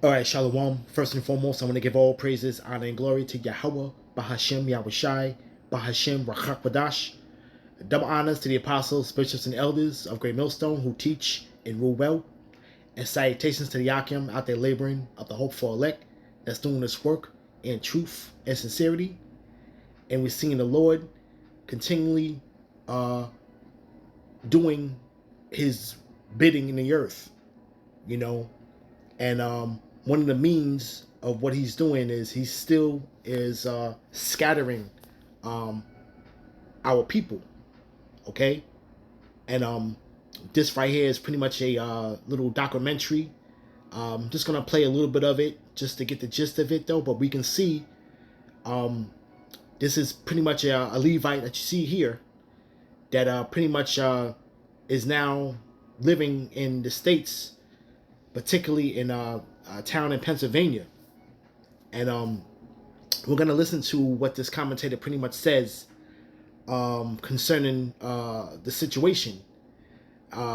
All right, Shalom. First and foremost, I want to give all praises, honor, and glory to Yahweh, Bahashem, Yahushai, Bahashem, Rachak Double honors to the apostles, bishops, and elders of Great Millstone who teach and rule well. And salutations to the Yakim out there laboring of the hope for elect that's doing this work in truth and sincerity. And we're seeing the Lord continually doing his bidding in the earth, you know. And one of the means of what he's doing is he still is scattering our people, okay? And this right here is pretty much a little documentary. Just gonna play a little bit of it just to get the gist of it, though. But we can see this is pretty much a Levite that you see here that pretty much is now living in the States, particularly in a town in Pennsylvania. And we're gonna listen to what this commentator pretty much says concerning the situation,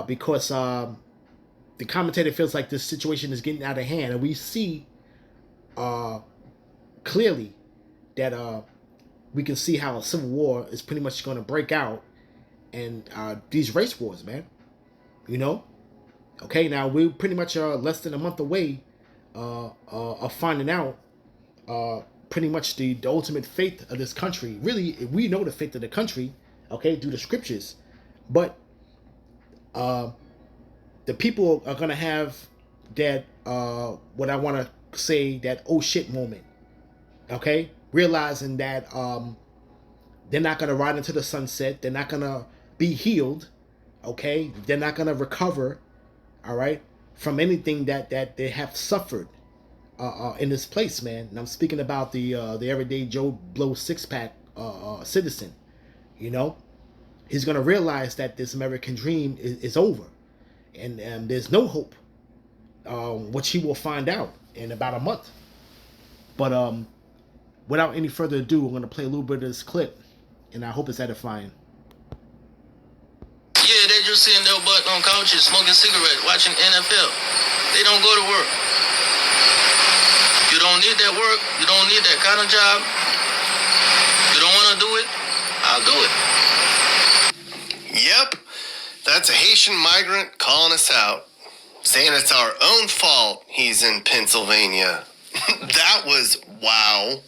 because the commentator feels like this situation is getting out of hand, and we see clearly that we can see how a civil war is pretty much going to break out, and these race wars, man. You know, okay. Now we're pretty much less than a month away of finding out pretty much the ultimate fate of this country. Really, we know the fate of the country, okay, through the scriptures, but the people are gonna have that what I want to say, that oh shit moment, okay, realizing that they're not gonna ride into the sunset, they're not gonna be healed, okay, they're not gonna recover, all right, from anything that they have suffered in this place, man. And I'm speaking about the everyday Joe Blow six pack citizen. You know, he's gonna realize that this American dream is over, and there's no hope, which he will find out in about a month. But without any further ado, I'm gonna play a little bit of this clip, and I hope it's edifying. Yeah, they just sitting their butt on couches, smoking cigarettes, watching NFL. They don't go to work. You don't need that work. You don't need that kind of job. You don't want to do it. I'll do it. Yep, that's a Haitian migrant calling us out, saying it's our own fault he's in Pennsylvania. That was wow.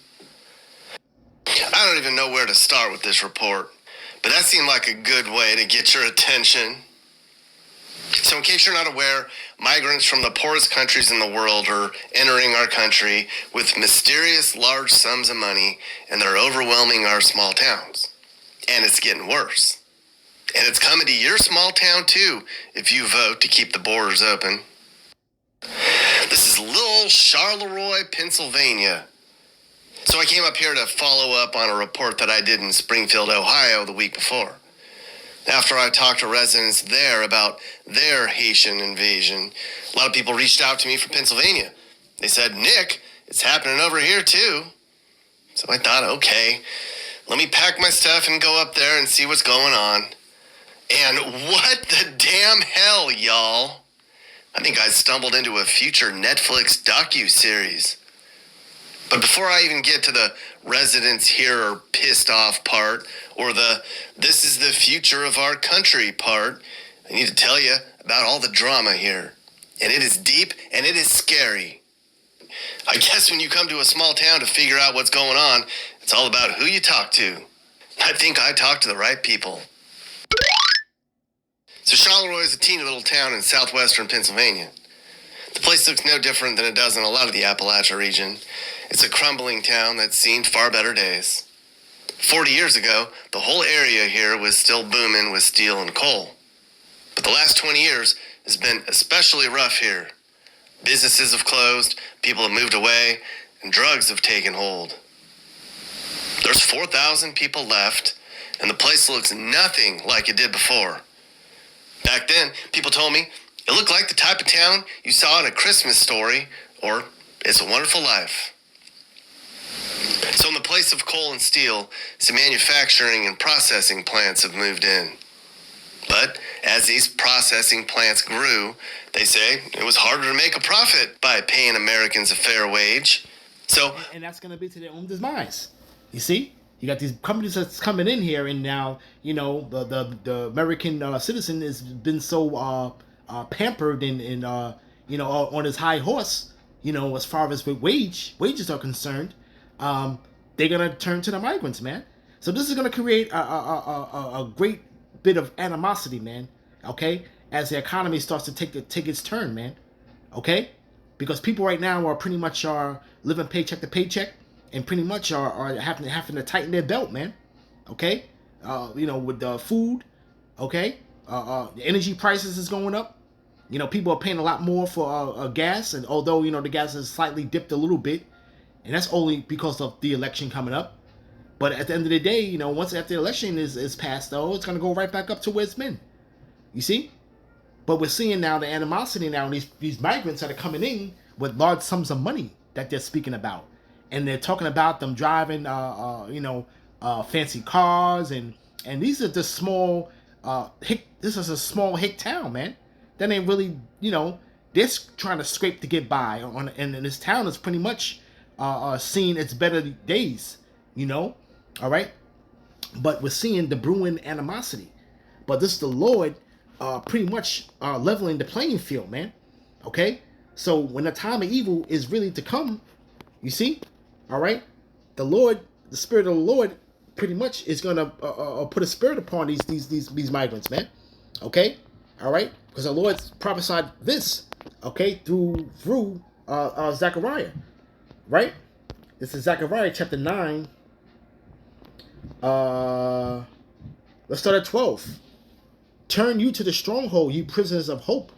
I don't even know where to start with this report, but that seemed like a good way to get your attention. So in case you're not aware, migrants from the poorest countries in the world are entering our country with mysterious large sums of money, and they're overwhelming our small towns. And it's getting worse. And it's coming to your small town too, if you vote to keep the borders open. This is little Charleroi, Pennsylvania. So I came up here to follow up on a report that I did in Springfield, Ohio the week before. After I talked to residents there about their Haitian invasion, a lot of people reached out to me from Pennsylvania. They said, Nick, it's happening over here too. So I thought, okay, let me pack my stuff and go up there and see what's going on. And what the damn hell, y'all? I think I stumbled into a future Netflix docu-series. But before I even get to the residents here are pissed off part, or the this is the future of our country part, I need to tell you about all the drama here. And it is deep and it is scary. I guess when you come to a small town to figure out what's going on, it's all about who you talk to. I think I talked to the right people. So Charleroi is a teeny little town in southwestern Pennsylvania. The place looks no different than it does in a lot of the Appalachia region. It's a crumbling town that's seen far better days. 40 years ago, the whole area here was still booming with steel and coal. But the last 20 years has been especially rough here. Businesses have closed, people have moved away, and drugs have taken hold. There's 4,000 people left, and the place looks nothing like it did before. Back then, people told me it looked like the type of town you saw in A Christmas Story or It's a Wonderful Life. So in the place of coal and steel, some manufacturing and processing plants have moved in. But As these processing plants grew, they say it was harder to make a profit by paying Americans a fair wage. So, and that's going to be to their own demise. You see, you got these companies that's coming in here, and now the American citizen has been so pampered and on his high horse. As far as with wages are concerned, they're gonna turn to the migrants, man. So this is gonna create a great bit of animosity, man. Okay, as the economy starts to take its turn, man. Okay, because people right now are pretty much living paycheck to paycheck, and pretty much are having to tighten their belt, man. Okay, with the food, okay, the energy prices is going up. People are paying a lot more for gas, and although the gas has slightly dipped a little bit, and that's only because of the election coming up. But at the end of the day, once after the election is passed, though, it's gonna go right back up to where it's been. You see? But we're seeing now the animosity now, and these migrants that are coming in with large sums of money that they're speaking about, and they're talking about them driving, fancy cars, and these are just small, this is a small hick town, man. That ain't really, they're trying to scrape to get by on, and this town is pretty much seeing its better days, all right. But we're seeing the brewing animosity. But this is the Lord pretty much leveling the playing field, man. Okay? So when the time of evil is really to come, you see? All right? The Spirit of the Lord pretty much is going to put a spirit upon these migrants, man. Okay? All right? Because the Lord prophesied this, okay, through Zechariah. Right? This is Zechariah chapter 9. Let's start at 12. Turn you to the stronghold, you prisoners of hope.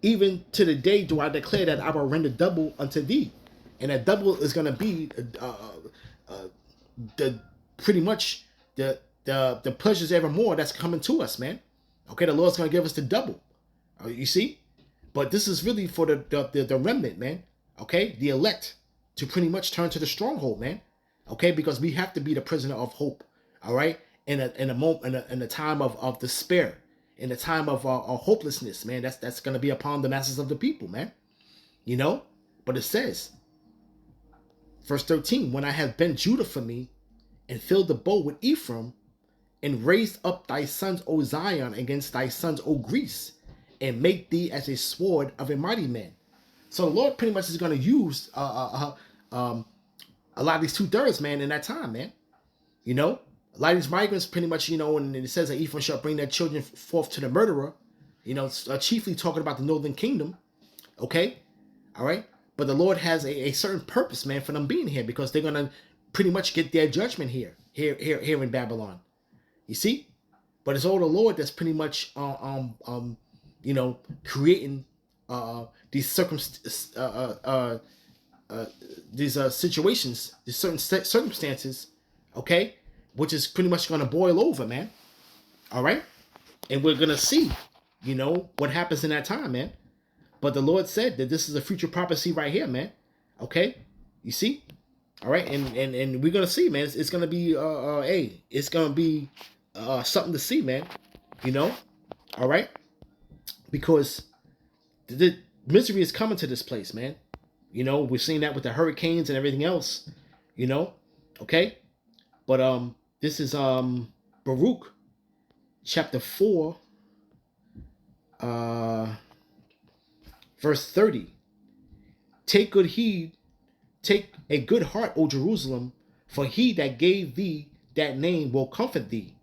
Even to the day do I declare that I will render double unto thee. And that double is going to be pretty much the pleasures evermore that's coming to us, man. Okay, the Lord's going to give us the double. You see? But this is really for the remnant, man. Okay, the elect to pretty much turn to the stronghold, man. Okay, because we have to be the prisoner of hope. All right, in a moment, in a time of despair, in a time of hopelessness, man. That's gonna be upon the masses of the people, man. But it says, verse 13: When I have bent Judah for me, and filled the bow with Ephraim, and raised up thy sons, O Zion, against thy sons, O Greece, and make thee as a sword of a mighty man. So the Lord pretty much is gonna use a lot of these 2/3, man, in that time, man. A lot of these migrants pretty much, and it says that Ephraim shall bring their children forth to the murderer, chiefly talking about the northern kingdom. Okay? All right? But the Lord has a certain purpose, man, for them being here, because they're going to pretty much get their judgment here in Babylon. You see? But it's all the Lord that's pretty much, creating these situations, these certain circumstances, okay, which is pretty much going to boil over, man. All right, and we're gonna see, what happens in that time, man. But the Lord said that this is a future prophecy right here, man. Okay, you see, all right, and we're gonna see, man. It's gonna be it's gonna be something to see, man. All right, because the misery is coming to this place, man. We're seeing that with the hurricanes and everything else, okay? But this is Baruch chapter 4 verse 30. Take good heed, take a good heart, O Jerusalem, for he that gave thee that name will comfort thee.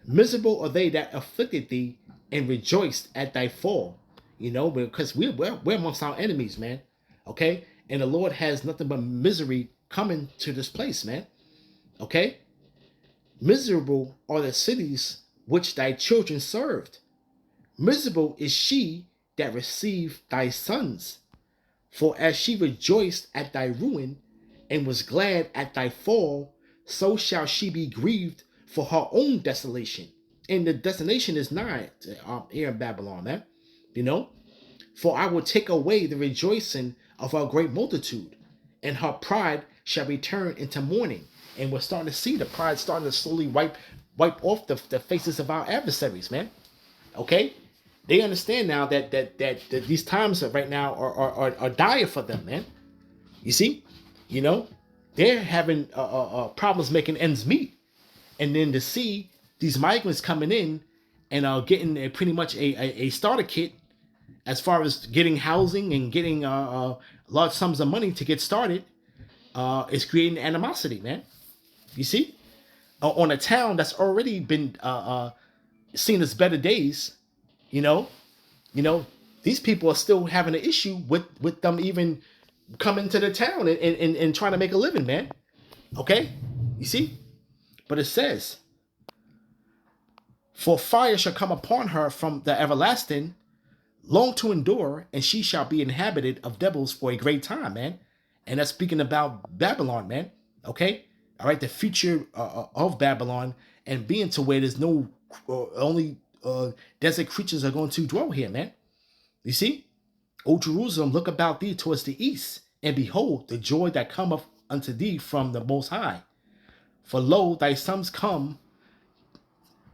Miserable are they that afflicted thee and rejoiced at thy fall. Because we're amongst our enemies, man. Okay? And the Lord has nothing but misery coming to this place, man. Okay? Miserable are the cities which thy children served. Miserable is she that received thy sons. For as she rejoiced at thy ruin and was glad at thy fall, so shall she be grieved for her own desolation. And the desolation is nigh here in Babylon, man. For I will take away the rejoicing of her great multitude, and her pride shall return into mourning. And we're starting to see the pride starting to slowly wipe off the faces of our adversaries, man. Okay, they understand now that these times right now are dire for them, man. You see, you know, they're having problems making ends meet, and then to see these migrants coming in and getting pretty much a starter kit as far as getting housing and getting large sums of money to get started, is creating animosity, man. You see, on a town that's already been seen as better days, you know, these people are still having an issue with them even coming to the town and trying to make a living, man. Okay, you see, but it says, "For fire shall come upon her from the everlasting, long to endure, and she shall be inhabited of devils for a great time," man. And that's speaking about Babylon, man. Okay, all right, the future of Babylon and being to where there's no only desert creatures are going to dwell here, man. You see, O Jerusalem, look about thee towards the east, and behold the joy that cometh unto thee from the Most High. For lo, thy sons come,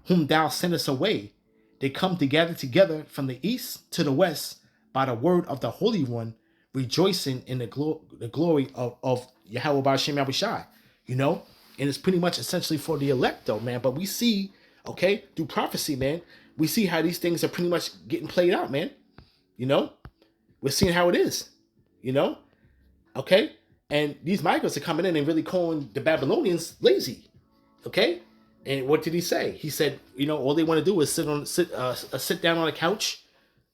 whom thou sendest away. They come together from the east to the west by the word of the Holy One, rejoicing in the glory of Yahweh B'Shem Yahushai. You know, and it's pretty much essentially for the elect, though, man. But we see, okay, through prophecy, man, we see how these things are pretty much getting played out, man. You know, we're seeing how it is, you know, okay? And these migrants are coming in and really calling the Babylonians lazy, okay? And what did he say? He said, you know, all they want to do is sit down on a couch,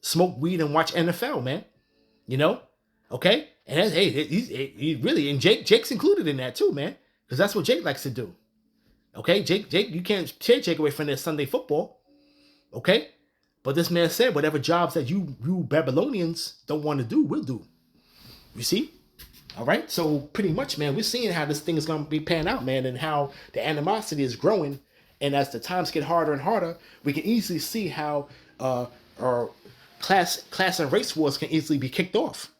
smoke weed, and watch NFL, man. You know, okay? And that's, hey, he really, and Jake's included in that too, man, because that's what Jake likes to do. Okay, Jake, you can't tear Jake away from their Sunday football, okay? But this man said, whatever jobs that you Babylonians don't want to do, we'll do. You see? All right. So pretty much, man, we're seeing how this thing is going to be panned out, man, and how the animosity is growing. And as the times get harder and harder, we can easily see how our class and race wars can easily be kicked off.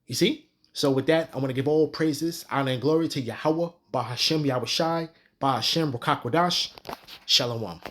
You see? So with that, I want to give all praises, honor, and glory to Yahweh, Ba'Hashem Yahushai, Ba'Hashem Rukakwadash. Shalom.